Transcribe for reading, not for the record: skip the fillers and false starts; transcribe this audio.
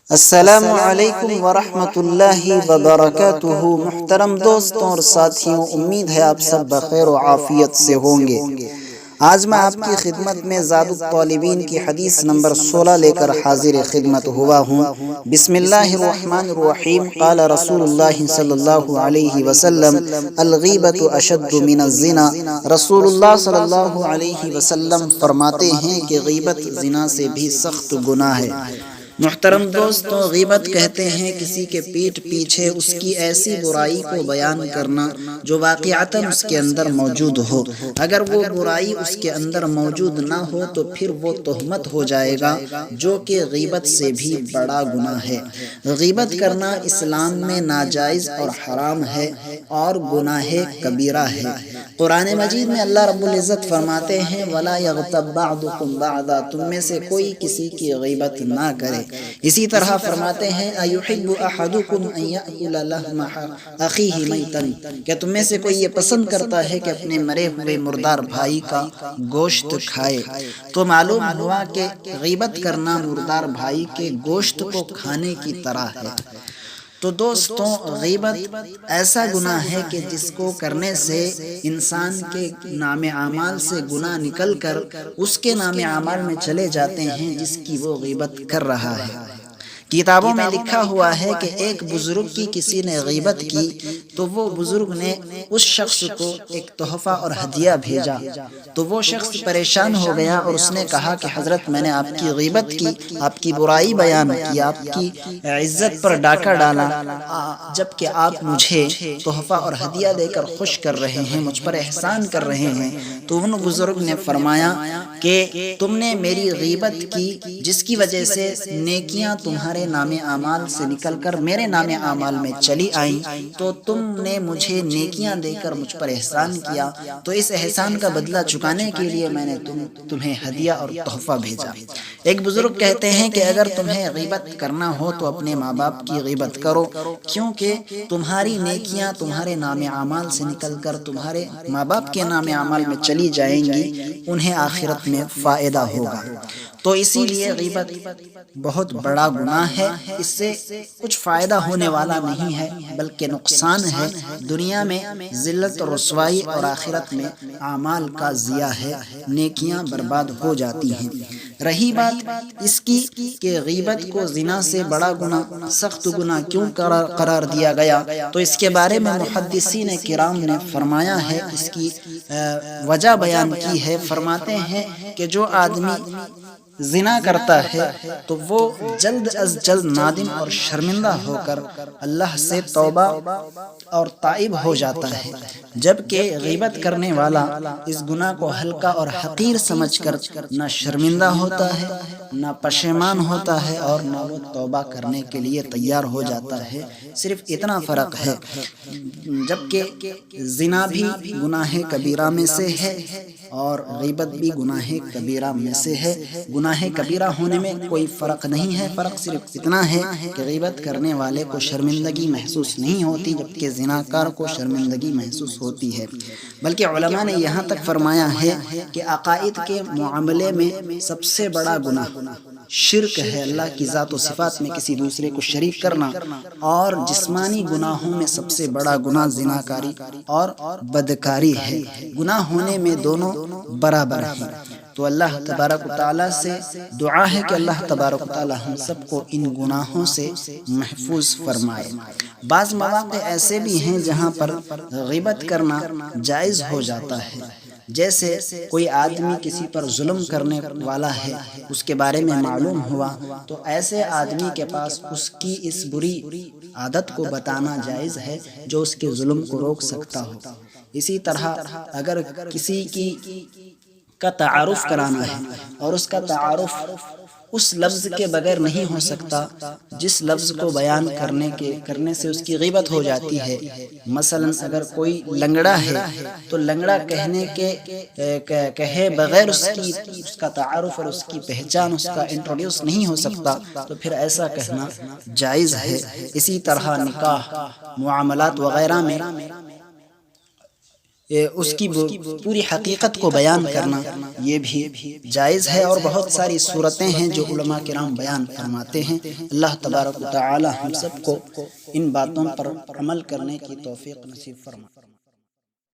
السلام علیکم ورحمۃ اللہ وبرکاتہ۔ محترم دوستوں اور ساتھیوں، امید ہے آپ سب بخیر و عافیت سے ہوں گے۔ آج میں آپ کی خدمت میں زاد الطالبین کی حدیث نمبر 16 لے کر حاضر خدمت ہوا ہوں۔ بسم اللہ الرحمن الرحیم۔ قال رسول اللہ صلی اللہ علیہ وسلم: الغیبۃ اشد من الزنا۔ رسول اللہ صلی اللہ علیہ وسلم فرماتے ہیں کہ غیبت زنا سے بھی سخت گناہ ہے۔ محترم دوستوں، غیبت کہتے ہیں کسی کے پیٹھ پیچھے اس کی ایسی برائی کو بیان کرنا جو واقعتاً اس کے اندر موجود ہو۔ اگر وہ برائی اس کے اندر موجود نہ ہو تو پھر وہ تہمت ہو جائے گا، جو کہ غیبت سے بھی بڑا گناہ ہے۔ غیبت کرنا اسلام میں ناجائز اور حرام ہے اور گناہ کبیرہ ہے۔ قرآن مجید میں اللہ رب العزت فرماتے ہیں: وَلَا يَغْتَبْ بَعْضُكُمْ بَعْضًا۔ تم میں سے کوئی کسی کی غیبت نہ کرے۔ اسی طرح فرماتے ہیں: أَيُحِبُّ أَحَدُكُمْ أَن يَأْكُلَ لَحْمَ أَخِيهِ مَيْتًا۔ کیا تم میں سے کوئی یہ پسند کرتا ہے کہ اپنے مرے ہوئے مردار بھائی کا گوشت کھائے؟ تو معلوم ہوا کہ غیبت کرنا مردار بھائی کے گوشت کو کھانے کی طرح ہے۔ تو دوستوں، غیبت ایسا گناہ ہے کہ جس کو کرنے سے انسان کے نام اعمال سے گناہ نکل کر اس کے نام اعمال میں چلے جاتے ہیں جس کی وہ غیبت کر رہا ہے۔ کتابوں میں لکھا ہوا ہے کہ ایک بزرگ کی کسی نے غیبت کی تو وہ بزرگ نے اس شخص کو ایک تحفہ اور ہدیہ بھیجا، تو وہ شخص پریشان ہو گیا اور اس نے کہا کہ حضرت، میں نے آپ کی غیبت کی، آپ کی برائی بیان کی، آپ کی عزت پر ڈاکہ ڈالا، جبکہ آپ مجھے تحفہ اور ہدیہ دے کر خوش کر رہے ہیں، مجھ پر احسان کر رہے ہیں۔ تو ان بزرگ نے فرمایا کہ تم نے میری غیبت کی، جس کی وجہ سے نیکیاں تمہارے نام اعمال سے نکل کر میرے نام اعمال میں چلی آئیں، تو تم نے مجھے نیکیاں دے کر مجھ پر احسان کیا، تو اس احسان کا بدلہ چکانے کے لیے میں نے تمہیں ہدیہ اور تحفہ بھیجا۔ ایک بزرگ کہتے ہیں کہ اگر تمہیں غیبت کرنا ہو تو اپنے ماں باپ کی غیبت کرو، کیونکہ تمہاری نیکیاں تمہارے نام اعمال سے نکل کر تمہارے ماں باپ کے نام اعمال میں چلی جائیں گی، انہیں آخرت میں فائدہ ہوگا۔ تو اسی لیے غیبت بہت بڑا گناہ ہے، اس سے کچھ فائدہ ہونے والا نہیں ہے بلکہ نقصان ہے۔ دنیا میں ذلت اور رسوائی اور آخرت میں اعمال کا ضیاع ہے، نیکیاں برباد ہو جاتی ہیں۔ رہی بات اس کی کہ غیبت کو زنا سے بڑا گناہ، سخت گناہ کیوں قرار دیا گیا، تو اس کے بارے میں محدثین کرام نے فرمایا ہے، اس کی وجہ بیان کی ہے۔ فرماتے ہیں کہ جو آدمی زنا کرتا ہے تو وہ جلد از جلد نادم اور شرمندہ ہو کر اللہ سے توبہ اور تائب ہو جاتا ہے، جبکہ غیبت کرنے والا اس گناہ کو ہلکا اور حقیر سمجھ کر نہ شرمندہ ہوتا ہے، نہ پشیمان ہوتا ہے اور نہ وہ توبہ کرنے کے لیے تیار ہو جاتا ہے۔ صرف اتنا فرق ہے، جبکہ زنا بھی گناہ کبیرہ میں سے ہے اور غیبت بھی گناہ کبیرہ میں سے ہے۔ گناہ کبیرہ ہونے میں کوئی فرق نہیں ہے، فرق صرف اتنا ہے کہ غیبت کرنے والے کو شرمندگی محسوس نہیں ہوتی، جبکہ زناکار کو شرمندگی محسوس ہوتی ہے۔ بلکہ علماء نے یہاں تک فرمایا ہے کہ عقائد کے معاملے میں سب سے بڑا گناہ شرک ہے، اللہ کی ذات و صفات میں کسی دوسرے کو شریک کرنا، اور جسمانی گناہوں میں سب سے بڑا گناہ زناکاری اور بدکاری ہے۔ گناہ ہونے میں دونوں برابر ہیں۔ تو اللہ تبارک و تعالیٰ سے دعا ہے کہ اللہ تبارک و تعالیٰ ہم سب کو ان گناہوں سے محفوظ فرمائے۔ بعض مواقع ایسے بھی ہیں جہاں پر غیبت کرنا جائز ہو جاتا ہے، جیسے کوئی آدمی کسی پر ظلم کرنے والا ہے، اس کے بارے میں معلوم ہوا، تو ایسے آدمی کے پاس اس کی اس بری عادت کو بتانا جائز ہے جو اس کے ظلم کو روک سکتا ہو۔ اسی طرح اگر کسی کا تعارف کرانا ہے اور اس کا تعارف اس لفظ کے بغیر نہیں ہو سکتا جس لفظ کو بیان کرنے سے اس کی غیبت ہو جاتی ہے، مثلا اگر کوئی لنگڑا ہے تو لنگڑا کہے بغیر اس کا تعارف اور اس کی پہچان، اس کا انٹروڈیوس نہیں ہو سکتا، تو پھر ایسا کہنا جائز ہے۔ اسی طرح نکاح، معاملات وغیرہ میں اس کی پوری حقیقت کو بیان کرنا یہ بھی جائز ہے، اور بہت ساری صورتیں ہیں جو علماء کرام بیان فرماتے ہیں۔ اللہ تبارک و تعالی ہم سب کو ان باتوں پر عمل کرنے کی توفیق نصیب فرمائے۔